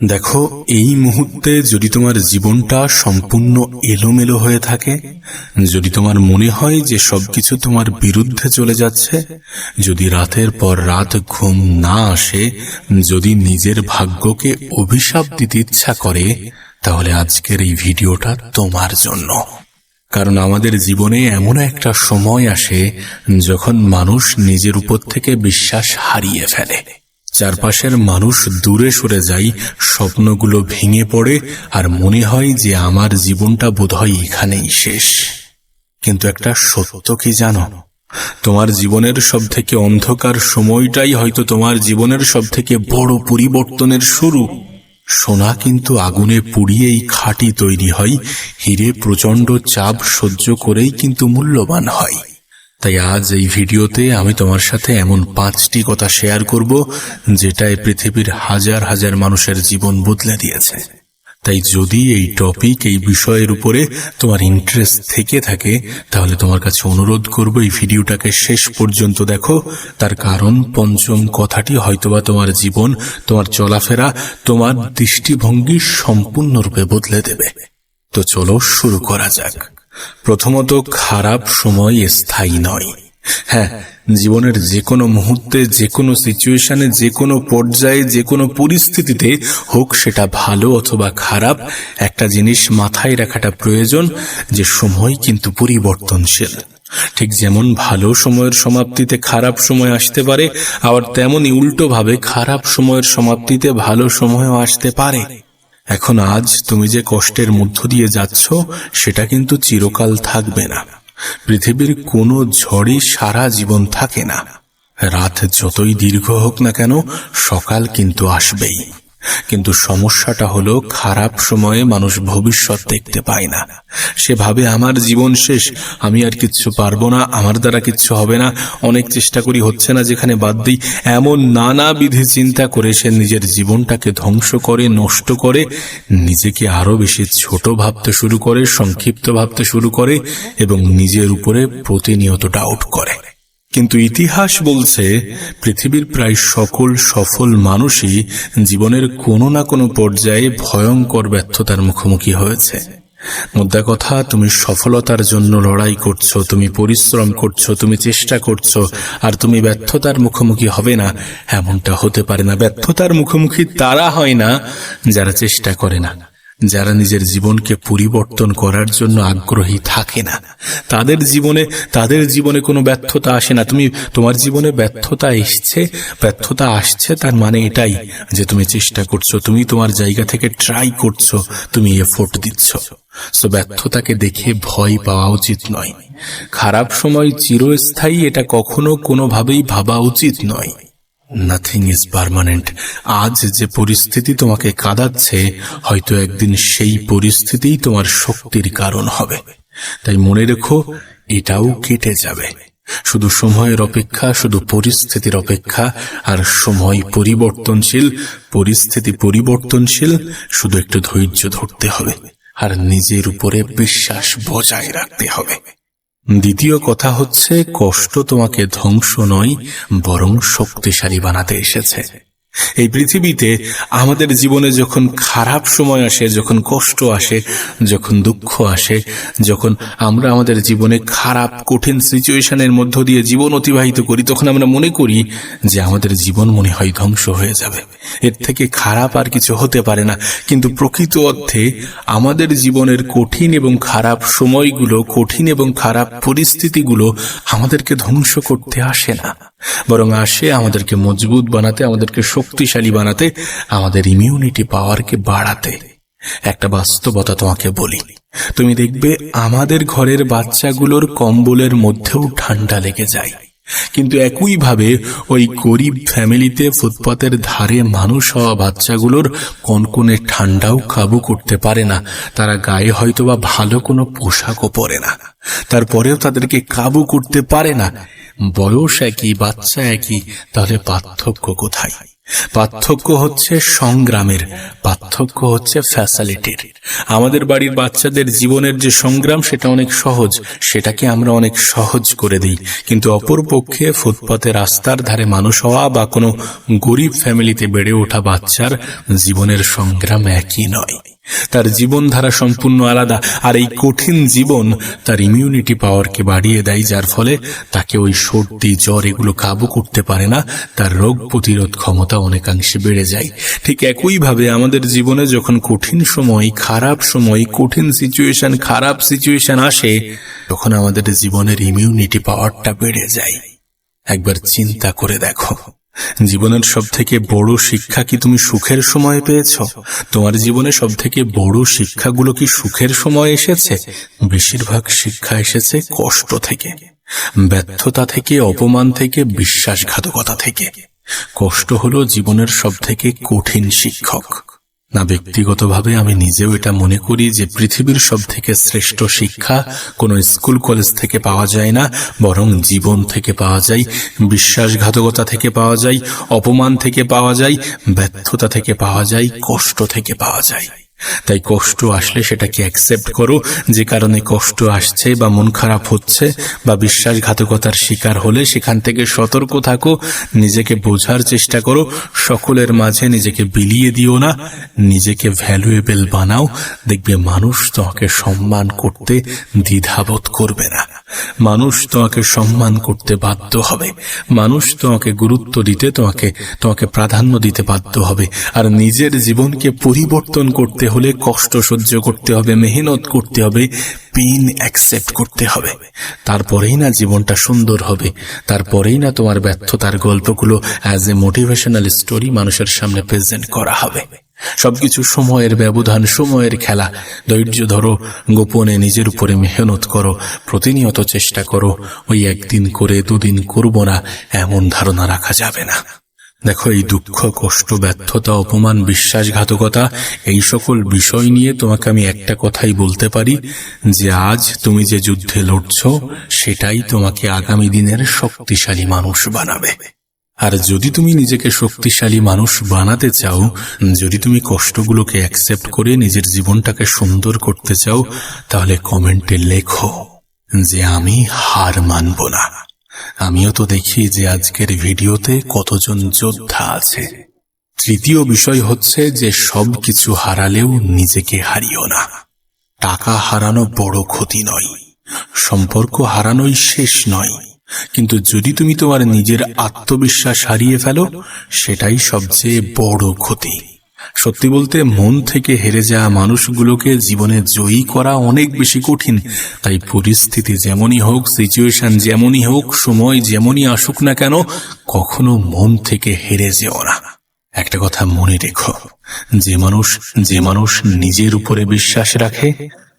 দেখো, এই মুহূর্তে যদি তোমার জীবনটা সম্পূর্ণ এলোমেলো হয়ে থাকে, যদি তোমার মনে হয় যে সবকিছু তোমার বিরুদ্ধে চলে যাচ্ছে, যদি রাতের পর রাত ঘুম না আসে, যদি নিজের ভাগ্যকে অভিশাপ দিতে ইচ্ছা করে, তাহলে আজকের এই ভিডিওটা তোমার জন্য। কারণ আমাদের জীবনে এমন একটা সময় আসে যখন মানুষ নিজের উপর থেকে বিশ্বাস হারিয়ে ফেলে। চারপাশের মানুষ দূরে সরে যায়, স্বপ্নগুলো ভেঙে পড়ে, আর মনে হয় যে আমার জীবনটা বোধহয় এখানেই শেষ। কিন্তু একটা সত্য কি জানো? তোমার জীবনের সবথেকে অন্ধকার সময়টাই হয়তো তোমার জীবনের সবথেকে বড় পরিবর্তনের শুরু। সোনা কিন্তু আগুনে পুড়িয়েই খাঁটি তৈরি হয়, হীরে প্রচণ্ড চাপ সহ্য করেই কিন্তু মূল্যবান হয়। তাই আজ এই ভিডিওতে আমি তোমার সাথে এমন 5টি কথা শেয়ার করব যেটাই পৃথিবীর হাজার হাজার মানুষের জীবন বদলে দিয়েছে। তাই যদি এই টপিক, এই বিষয়ের উপরে তোমার ইন্টারেস্ট থেকে থাকে, তাহলে তোমার কাছে অনুরোধ করব এই ভিডিওটাকে শেষ পর্যন্ত দেখো। তার কারণ পঞ্চম কথাটি হয়তোবা তোমার জীবন, তোমার চলাফেরা, তোমার দৃষ্টিভঙ্গি সম্পূর্ণরূপে বদলে দেবে। তো চলো শুরু করা যাক। প্রথমত, খারাপ সময় স্থায়ী নয়। হ্যাঁ, জীবনের যে কোনো মুহূর্তে, যে কোনো সিচুয়েশনে, যে কোনো পর্যায়ে, যে কোনো পরিস্থিতিতে হোক, সেটা ভালো অথবা খারাপ, একটা জিনিস মাথায় রাখাটা প্রয়োজন যে সময় কিন্তু পরিবর্তনশীল। ঠিক যেমন ভালো সময়ের সমাপ্তিতে খারাপ সময় আসতে পারে, আবার তেমনই উল্টোভাবে খারাপ সময়ের সমাপ্তিতে ভালো সময়ও আসতে পারে। এখন আজ তুমি যে কষ্টের মধ্য দিয়ে যাচ্ছ, সেটা কিন্তু চিরকাল থাকবে না। পৃথিবীর কোনো ঝড়ই সারা জীবন থাকে না। রাত যতই দীর্ঘ হোক না কেন, সকাল কিন্তু আসবেই। কিন্তু সমস্যাটা হলো, খারাপ সময়ে মানুষ ভবিষ্যৎ দেখতে পায় না। সে ভাবে আমার জীবন শেষ, আমি আর কিচ্ছু পারবো না, আমার দ্বারা কিচ্ছু হবে না, অনেক চেষ্টা করি হচ্ছে না, যেখানে বাদ দিই, এমন নানাবিধি চিন্তা করে সে নিজের জীবনটাকে ধ্বংস করে, নষ্ট করে, নিজেকে আরো বেশি ছোট ভাবতে শুরু করে, সংক্ষিপ্ত ভাবতে শুরু করে এবং নিজের উপরে প্রতিনিয়ত ডাউট করে। কিন্তু ইতিহাস বলছে পৃথিবীর প্রায় সকল সফল মানুষই জীবনের কোনো না কোনো পর্যায়ে ভয়ঙ্কর ব্যর্থতার মুখোমুখি হয়েছে। মোদ্দা কথা, তুমি সফলতার জন্য লড়াই করছো, তুমি পরিশ্রম করছো, তুমি চেষ্টা করছো, আর তুমি ব্যর্থতার মুখোমুখি হবে না, এমনটা হতে পারে না। ব্যর্থতার মুখোমুখি তারা হয় না যারা চেষ্টা করে না, যারা নিজের জীবনকে পরিবর্তন করার জন্য আগ্রহী থাকে না। তাদের জীবনে কোনো ব্যর্থতা আসে না। তোমার জীবনে ব্যর্থতা আসছে, তার মানে এটাই যে তুমি চেষ্টা করছো, তুমি তোমার জায়গা থেকে ট্রাই করছো, তুমি এফোর্ট দিচ্ছ। সো ব্যর্থতাকে দেখে ভয় পাওয়া উচিত নয়। খারাপ সময় চিরস্থায়ী, এটা কখনো কোনোভাবেই ভাবা উচিত নয়। Nothing is permanent. আজ যে পরিস্থিতি তোমাকে কাঁদাচ্ছে, হয়তো একদিন সেই পরিস্থিতিই তোমার শক্তির কারণ হবে। তাই মনে রেখো, এটাও কেটে যাবে। শুধু সময়ের অপেক্ষা, শুধু পরিস্থিতির অপেক্ষা। আর সময় পরিবর্তনশীল, পরিস্থিতি পরিবর্তনশীল। শুধু একটু ধৈর্য ধরতে হবে আর নিজের উপরে বিশ্বাস বজায় রাখতে হবে। দ্বিতীয় কথা হচ্ছে, কষ্ট তোমাকে ধ্বংস নয়, বরং শক্তিশালী বানাতে এসেছে। এই পৃথিবীতে আমাদের জীবনে যখন খারাপ সময় আসে, যখন কষ্ট আসে, যখন দুঃখ আসে, যখন আমরা আমাদের জীবনে খারাপ কঠিন সিচুয়েশনের মধ্য দিয়ে জীবন অতিবাহিত করি, তখন আমরা মনে করি যে আমাদের জীবন মনে হয় ধ্বংস হয়ে যাবে, এর থেকে খারাপ আর কিছু হতে পারে না। কিন্তু প্রকৃত অর্থে আমাদের জীবনের কঠিন এবং খারাপ সময়গুলো, কঠিন এবং খারাপ পরিস্থিতিগুলো আমাদেরকে ধ্বংস করতে আসে না, বরং আসে আমাদেরকে মজবুত বানাতে, আমাদেরকে শক্তিশালী বানাতে, আমাদের ইমিউনিটি পাওয়ারকে বাড়াতে। একটা বাস্তবতা তোমাকে বলি, তুমি দেখবে আমাদের ঘরের বাচ্চাগুলোর কম্বলের মধ্যেও ঠান্ডা লেগে যায়, কিন্তু একইভাবে ওই গরিব ফ্যামিলিতে ফুটপাতের ধারে মানুষ হওয়া বাচ্চাগুলোর কনকনে ঠান্ডাও কাবু করতে পারে না। তারা গায়ে হয়তোবা ভালো কোনো পোশাকও পরে না, তারপরেও তাদেরকে কাবু করতে পারে না। বয়স একই, বাচ্চা একই, তাহলে পার্থক্য কোথায়? পার্থক্য হচ্ছে সংগ্রামের, পার্থক্য হচ্ছে ফ্যাসিলিটির। আমাদের বাড়ির বাচ্চাদের জীবনের যে সংগ্রাম সেটা অনেক সহজ, সেটাকে আমরা অনেক সহজ করে দিই। কিন্তু অপরপক্ষে ফুটপাতে রাস্তার ধারে মানুষ হওয়া বা কোনো গরিব ফ্যামিলিতে বেড়ে ওঠা বাচ্চার জীবনের সংগ্রাম একই নয়। তার জীবনধারা সম্পূর্ণ আলাদা। আর এই কঠিন জীবন তার ইমিউনিটি পাওয়ারকে বাড়িয়ে দেয়, যার ফলে তাকে ওই সর্দি জ্বর এগুলো কাবু করতে পারে না, তার রোগ প্রতিরোধ ক্ষমতা অনেকাংশে বেড়ে যায়। ঠিক একইভাবে আমাদের জীবনে যখন কঠিন সময়, খারাপ সময়, কঠিন সিচুয়েশন, খারাপ সিচুয়েশন আসে, তখন আমাদের জীবনের ইমিউনিটি পাওয়ারটা বেড়ে যায়। একবার চিন্তা করে দেখো, জীবনের সব থেকে বড় শিক্ষা কি তুমি সুখের সময় পেয়েছ? তোমার জীবনে সব থেকে বড় শিক্ষাগুলো কি সুখের সময় এসেছে? বেশিরভাগ শিক্ষা এসেছে কষ্ট থেকে, ব্যর্থতা থেকে, অপমান থেকে, বিশ্বাসঘাতকতা থেকে। কষ্ট হলো জীবনের সব থেকে কঠিন শিক্ষক। না, ব্যক্তিগতভাবে আমি নিজেও এটা মনে করি যে পৃথিবীর সব থেকে শ্রেষ্ঠ শিক্ষা কোনো স্কুল কলেজ থেকে পাওয়া যায় না, বরং জীবন থেকে পাওয়া যায়, বিশ্বাসঘাতকতা থেকে পাওয়া যায়, অপমান থেকে পাওয়া যায়, ব্যর্থতা থেকে পাওয়া যায়, কষ্ট থেকে পাওয়া যায়। তাই কষ্ট আসলে সেটাকে অ্যাকসেপ্ট করো, যে কারণে কষ্ট আসছে বা মন খারাপ হচ্ছে বা বিশ্বাসঘাতকতার শিকার হলে সেখান থেকে সতর্ক থাকো, নিজেকে বোঝার চেষ্টা করো, সকলের মাঝে নিজেকে বিলিয়ে দিও না, নিজেকে ভ্যালুয়েবল বানাও। দেখবে মানুষ তোমাকে সম্মান করতে দ্বিধাবোধ করবে না, মানুষ তোমাকে সম্মান করতে বাধ্য হবে, মানুষ তোমাকে গুরুত্ব দিতে, তোমাকে প্রাধান্য দিতে বাধ্য হবে। আর নিজের জীবনকে পরিবর্তন করতে হলে কষ্ট সহ্য করতে হবে, মেহনত করতে হবে, পেইন অ্যাকসেপ্ট করতে হবে। তারপরেই না জীবনটা সুন্দর হবে, তারপরেই না তোমার ব্যর্থতার গল্পগুলো অ্যাজ এ মোটিভেশনাল স্টোরি মানুষের সামনে প্রেজেন্ট করা হবে। সবকিছু সময়ের ব্যবধান, সময়ের খেলা। ধৈর্য ধরো, গোপনে নিজের উপরে মেহনত করো, প্রতিনিয়ত চেষ্টা করো। ওই একদিন করে দুদিন করব না এমন ধারণা রাখা যাবে না। দেখো, এই দুঃখ, কষ্ট, ব্যর্থতা, অপমান, বিশ্বাসঘাতকতা, এই সকল বিষয় নিয়ে তোমাকে আমি একটা কথাই বলতে পারি যে আজ তুমি যে যুদ্ধে লড়ছ সেটাই তোমাকে আগামী দিনের শক্তিশালী মানুষ বানাবে। আর যদি তুমি নিজেকে শক্তিশালী মানুষ বানাতে চাও, যদি তুমি কষ্টগুলোকে অ্যাকসেপ্ট করে নিজের জীবনটাকে সুন্দর করতে চাও, তাহলে কমেন্টে লেখো যে আমি হার মানব না। আমিও তো দেখি যে আজকের ভিডিওতে কতজন যোদ্ধা আছে। তৃতীয় বিষয় হচ্ছে যে সবকিছু হারালেও নিজেকে হারিও না। টাকা হারানো বড় ক্ষতি নয়, সম্পর্ক হারানোই শেষ নয়, কিন্তু যদি তুমি তোমার নিজের আত্মবিশ্বাস হারিয়ে ফেলো, সেটাই সবচেয়ে বড় ক্ষতি। সত্যি বলতে, মন থেকে হেরে যাওয়া মানুষগুলোকে জীবনে জয়ী করা অনেক বেশি কঠিন। তাই পরিস্থিতি যেমনই হোক, সিচুয়েশন যেমনই হোক, সময় যেমনই আসুক না কেন, কখনো মন থেকে হেরে যেও না। একটা কথা মনে রেখো, যে মানুষ নিজের উপরে বিশ্বাস রাখে,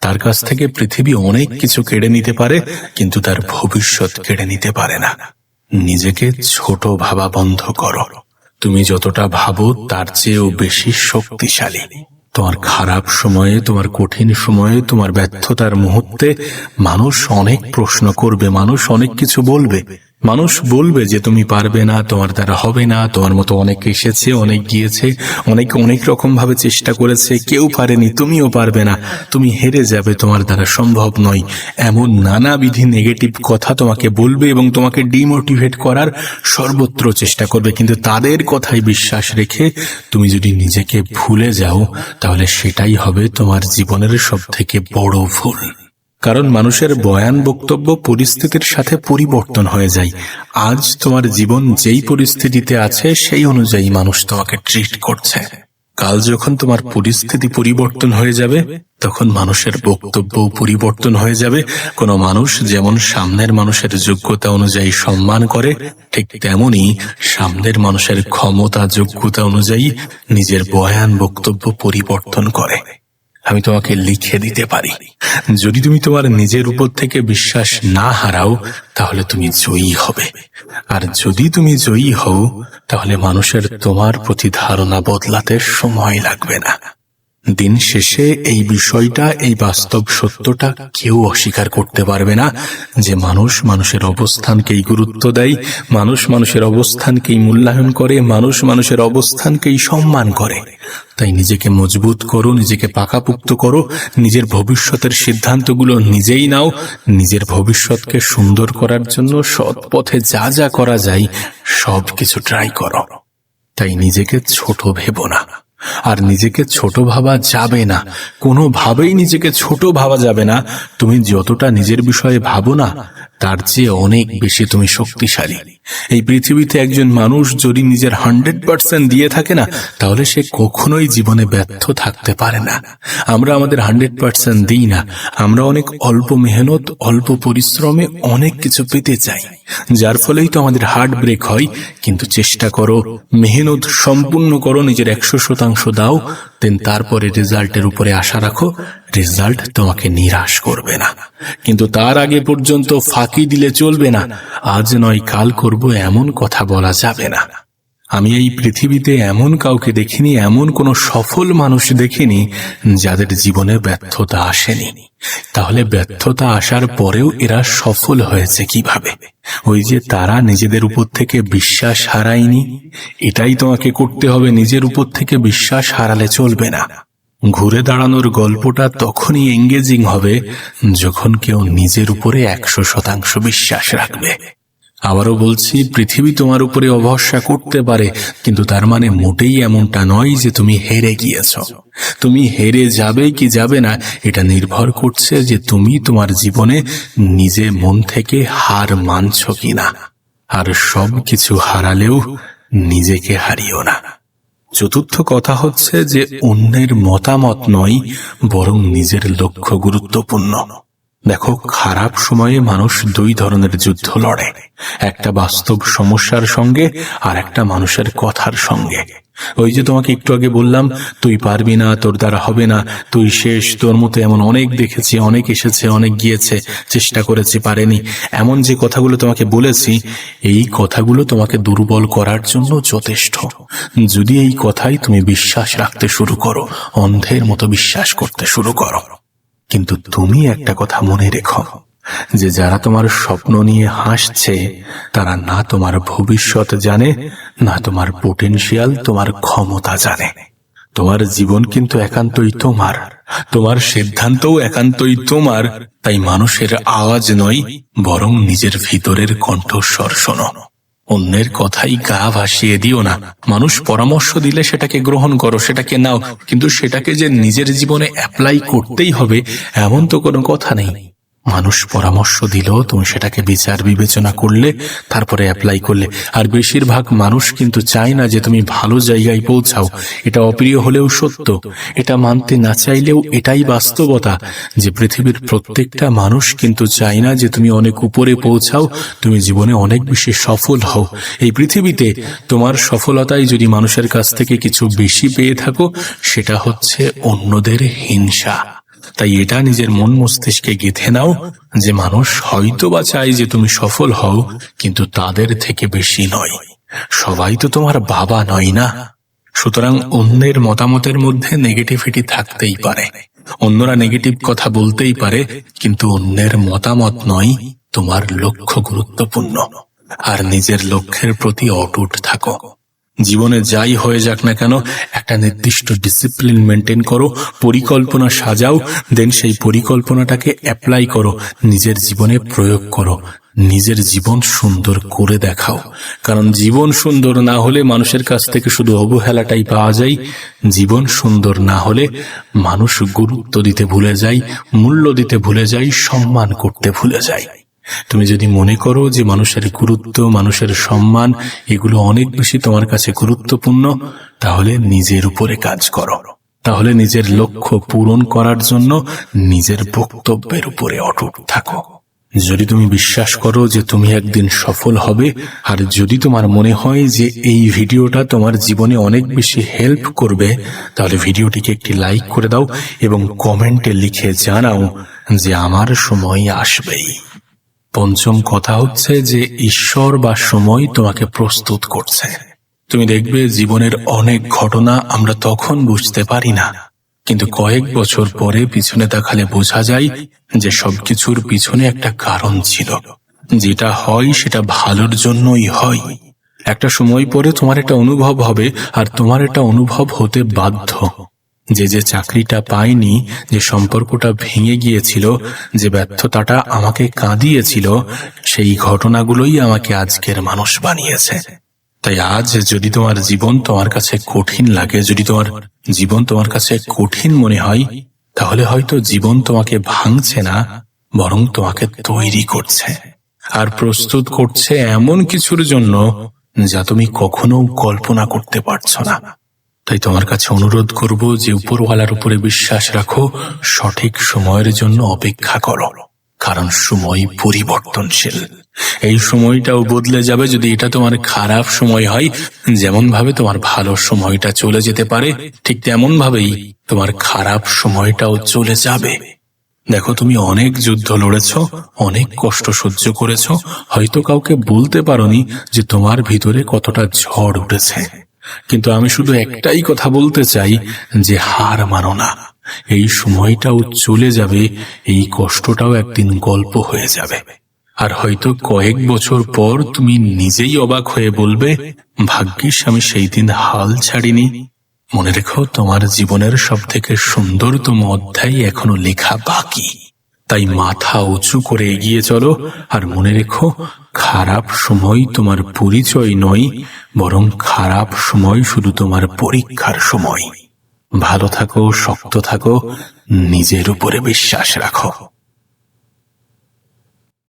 তার কাছ থেকে পৃথিবী অনেক কিছু কেড়ে নিতে পারে, কিন্তু তার ভবিষ্যৎ কেড়ে নিতে পারে না। নিজেকে ছোট ভাবা বন্ধ করো। তুমি যতটা ভাবো তার চেয়েও বেশি শক্তিশালী। তোমার খারাপ সময়ে, তোমার কঠিন সময়ে, তোমার ব্যর্থতার মুহূর্তে মানুষ অনেক প্রশ্ন করবে, মানুষ অনেক কিছু বলবে। মানুষ বলবে যে তুমি পারবে না, তোমার দ্বারা হবে না, তোমার মতো অনেক এসেছে, অনেক গিয়েছে, অনেক রকম ভাবে চেষ্টা করেছে, কেউ পারেনি, তুমিও পারবে না, তুমি হেরে যাবে, তোমার দ্বারা সম্ভব নয়, এমন নানাবিধি নেগেটিভ কথা তোমাকে বলবে এবং তোমাকে ডিমোটিভেট করার সর্বত্র চেষ্টা করবে। কিন্তু তাদের কথায় বিশ্বাস রেখে তুমি যদি নিজেকে ভুলে যাও, তাহলে সেটাই হবে তোমার জীবনের সবথেকে বড় ভুল। কারণ মানুষের বয়ান, বক্তব্য পরিস্থিতির সাথে পরিবর্তন হয়ে যায়। আজ তোমার জীবন যেই পরিস্থিতিতে আছে সেই অনুযায়ী মানুষ তোমাকে ট্রিট করছে। কাল যখন তোমার পরিস্থিতি পরিবর্তন হয়ে যাবে, তখন মানুষের বক্তব্য পরিবর্তন হয়ে যাবে। কোনো মানুষ যেমন সামনের মানুষের যোগ্যতা অনুযায়ী সম্মান করে, ঠিক তেমনি সামনের মানুষের ক্ষমতা, যোগ্যতা অনুযায়ী নিজের বয়ান, বক্তব্য পরিবর্তন করে। আমি তোমাকে লিখে দিতে পারি, যদি তুমি তোমার নিজের উপর থেকে বিশ্বাস না হারাও, তাহলে তুমি জয়ী হবে। আর যদি তুমি জয়ী হও, তাহলে মানুষের তোমার প্রতি ধারণা বদলাতে সময় লাগবে না। দিন শেষে এই বিষয়টা, এই বাস্তব সত্যটা কেউ অস্বীকার করতে পারবে না যে মানুষ মানুষের অবস্থানকেই গুরুত্ব দেয়, মানুষ মানুষের অবস্থানকেই মূল্যায়ন করে, মানুষ মানুষের অবস্থানকেই সম্মান করে। তাই নিজেকে মজবুত করো, নিজেকে পাকাপোক্ত করো, নিজের ভবিষ্যতের সিদ্ধান্তগুলো নিজেই নাও। নিজের ভবিষ্যৎকে সুন্দর করার জন্য সৎ পথে যা যা করা যায় সব কিছু ট্রাই করো। তাই নিজেকে ছোট ভেবো না, আর নিজেকে ছোট ভাবা যাবে না, কোনোভাবেই নিজেকে ছোট ভাবা যাবে না। তুমি যতটা নিজের বিষয়ে ভাবো না, তার চেয়ে অনেক বেশি তুমি শক্তিশালী। এই পৃথিবীতে একজন মানুষ যদি নিজের 100% দিয়ে থাকে না, তাহলে সে কখনোই জীবনে ব্যর্থ থাকতে পারে না। আমরা আমাদের 100% দিই না, আমরা অনেক অল্প মেহনত, অল্প পরিশ্রমে অনেক কিছু পেতে চাই, যার ফলেই তো আমাদের হার্ট ব্রেক হয়। কিন্তু চেষ্টা করো, মেহনত সম্পূর্ণ করো, নিজের 100% দাও, দেন তারপরে রেজাল্টের উপরে আশা রাখো। রেজাল্ট তোমাকে নিরাশ করবে না, কিন্তু তার আগে পর্যন্ত ফাঁকি দিলে চলবে না। আজ নয় কাল করব এমন কথা বলা যাবে না। আমি এই পৃথিবীতে এমন কাউকে দেখিনি, এমন কোনো সফল মানুষ দেখিনি যাদের জীবনে ব্যর্থতা আসেনি। তাহলে ব্যর্থতা আসার পরেও এরা সফল হয়েছে কিভাবে? ওই যে তারা নিজেদের উপর থেকে বিশ্বাস হারায়নি। এটাই তোমাকে করতে হবে, নিজের উপর থেকে বিশ্বাস হারালে চলবে না। ঘুরে দাঁড়ানোর গল্পটা তখনই এঙ্গেজিং হবে যখন কেউ নিজের উপরে 100% বিশ্বাস রাখবে। আবারও বলছি, পৃথিবী তোমার উপরে অভরসা করতে পারে, কিন্তু তার মানে মোটেই এমনটা নয় যে তুমি হেরে গিয়েছ। তুমি হেরে যাবে কি যাবে না, এটা নির্ভর করছে যে তুমি তোমার জীবনে নিজে মন থেকে হার মানছ কিনা। আর সব কিছু হারালেও নিজেকে হারিও না। চতুর্থ কথা হচ্ছে যে অন্যের মতামত নয়, বরং নিজের লক্ষ্য গুরুত্বপূর্ণ। দেখো, খারাপ সময়ে মানুষ দুই ধরনের যুদ্ধ লড়ে, একটা বাস্তব সমস্যার সঙ্গে আর একটা মানুষের কথার সঙ্গে। ওই যে তোমাকে একটু আগে বললাম, তুই পারবি না, তোর দ্বারা হবে না, তুই শেষ, তোর মতো এমন অনেক দেখেছি, অনেক এসেছে, অনেক গিয়েছে, চেষ্টা করেছি পারেনি, এমন যে কথাগুলো তোমাকে বলেছি, এই কথাগুলো তোমাকে দুর্বল করার জন্য যথেষ্ট। যদি এই কথাই তুমি বিশ্বাস রাখতে শুরু করো, অন্ধের মতো বিশ্বাস করতে শুরু করো। কিন্তু তুমি একটা কথা মনে রেখো, যে যারা তোমার স্বপ্ন নিয়ে হাসছে তারা না তোমার ভবিষ্যৎ জানে, না তোমার পোটেনশিয়াল, তোমার ক্ষমতা জানে। তোমার জীবন কিন্তু একান্তই তোমার, তোমার সিদ্ধান্তও একান্তই তোমার। তাই মানুষের আওয়াজ নয়, বরং নিজের ভিতরের কণ্ঠস্বর শোনো। অন্যের কথাই গা ভাসিয়ে দিও না। মানুষ পরামর্শ দিলে সেটাকে গ্রহণ করো, সেটাকে নাও, কিন্তু সেটাকে যে নিজের জীবনে অ্যাপ্লাই করতেই হবে এমন তো কোনো কথা নেই। মানুষ পরামর্শ দিল, তুমি সেটাকে বিচার বিবেচনা করলে, তারপরে অ্যাপ্লাই করলে। আর বেশিরভাগ মানুষ কিন্তু চায় না যে তুমি ভালো জায়গায় পৌঁছাও। এটা অপ্রিয় হলেও সত্য, এটা মানতে না চাইলেও এটাই বাস্তবতা, যে পৃথিবীর প্রত্যেকটা মানুষ কিন্তু চায় না যে তুমি অনেক উপরে পৌঁছাও, তুমি জীবনে অনেক বেশি সফল হও। এই পৃথিবীতে তোমার সফলতায় যদি মানুষের কাছ থেকে কিছু বেশি পেয়ে থাকো, সেটা হচ্ছে অন্যদের হিংসা। তাই এটা নিজের মন মস্তিষ্কে গেঁথে নাও যে মানুষ হয়তো বা চায় যে তুমি সফল হও, কিন্তু তাদের থেকে বেশি নয়। সবাই তো তোমার বাবা নয় না। সুতরাং অন্যের মতামতের মধ্যে নেগেটিভিটি থাকতেই পারে, অন্যরা নেগেটিভ কথা বলতেই পারে, কিন্তু অন্যের মতামত নয়, তোমার লক্ষ্য গুরুত্বপূর্ণ। আর নিজের লক্ষ্যের প্রতি অটুট থাকো। জীবনে যাই হয়ে যাক না কেন, একটা নির্দিষ্ট ডিসিপ্লিন মেনটেন করো, পরিকল্পনা সাজাও, দেন সেই পরিকল্পনাটাকে অ্যাপ্লাই করো, নিজের জীবনে প্রয়োগ করো, নিজের জীবন সুন্দর করে দেখাও। কারণ জীবন সুন্দর না হলে মানুষের কাছ থেকে শুধু অবহেলাটাই পাওয়া যায়। জীবন সুন্দর না হলে মানুষ গুরুত্ব দিতে ভুলে যায়, মূল্য দিতে ভুলে যায়, সম্মান করতে ভুলে যায়। তুমি যদি মনে করো যে মানুষের গুরুত্ব, মানুষের সম্মান এগুলো অনেক বেশি তোমার কাছে গুরুত্বপূর্ণ, তাহলে নিজের উপরে কাজ করো। তাহলে নিজের লক্ষ্য পূরণ করার জন্য নিজের বক্তব্যের উপরে অটুট থাকো। যদি তুমি বিশ্বাস করো যে তুমি একদিন সফল হবে, আর যদি তোমার মনে হয় যে এই ভিডিওটা তোমার জীবনে অনেক বেশি হেল্প করবে, তাহলে ভিডিওটিকে একটি লাইক করে দাও এবং কমেন্টে লিখে জানাও যে আমার সময় আসবেই। পঞ্চম কথা হচ্ছে যে ঈশ্বর বা সময় তোমাকে প্রস্তুত করছে। তুমি দেখবে জীবনের অনেক ঘটনা আমরা তখন বুঝতে পারি না, কিন্তু কয়েক বছর পরে পিছনে তাকালে বোঝা যায় যে সবকিছুর পিছনে একটা কারণ ছিল। যেটা হয় সেটা ভালোর জন্যই হয়। একটা সময় পরে তোমার একটা অনুভব হবে, আর তোমার এটা অনুভব হতে বাধ্য। যে চাকরিটা পাইনি, যে সম্পর্কটা ভেঙে গিয়েছিল, যে ব্যর্থতাটা আমাকে কাঁদিয়েছিল, সেই ঘটনাগুলোই আমাকে আজকের মানুষ বানিয়েছে। তাই আজ যদি তোমার জীবন তোমার কাছে কঠিন লাগে, যদি তোমার জীবন তোমার কাছে কঠিন মনে হয়, তাহলে হয়তো জীবন তোমাকে ভাঙছে না, বরং তোমাকে তৈরি করছে আর প্রস্তুত করছে এমন কিছুর জন্য যা তুমি কখনো কল্পনা করতে পারছো না। তাই তোমার কাছে অনুরোধ করব যে উপরওয়ালার উপরে বিশ্বাস রাখো, সঠিক সময়ের জন্য অপেক্ষা করো, কারণ সময় পরিবর্তনশীল। এই সময়টাও বদলে যাবে। যদি এটা তোমার খারাপ সময় হয়, যেমন ভাবে তোমার ভালো সময়টা চলে যেতে পারে, ঠিক তেমন ভাবেই তোমার খারাপ সময়টাও চলে যাবে। দেখো, তুমি অনেক যুদ্ধ লড়েছ, অনেক কষ্ট সহ্য করেছ, হয়তো কাউকে বলতে পারোনি যে তোমার ভিতরে কতটা ঝড় উঠেছে। কিন্তু আমি শুধু একটাই কথা বলতে চাই যে হার মানো না। এই সময়টাও চলে যাবে, এই কষ্টটাও একদিন গল্প হয়ে যাবে। আর হয়তো কয়েক বছর পর তুমি নিজেই অবাক হয়ে বলবে, ভাগ্যিস আমি সেই দিন হাল ছাড়িনি। মনে রেখো, তোমার জীবনের সবথেকে সুন্দরতম অধ্যায় এখনো লেখা বাকি। তাই মাথা উঁচু করে এগিয়ে চলো, আর মনে রেখো, খারাপ সময় তোমার পরিচয় নয়, বরং খারাপ সময় শুধু তোমার পরীক্ষার সময়। ভালো থাকো, শক্ত থাকো, নিজের উপরে বিশ্বাস রাখো।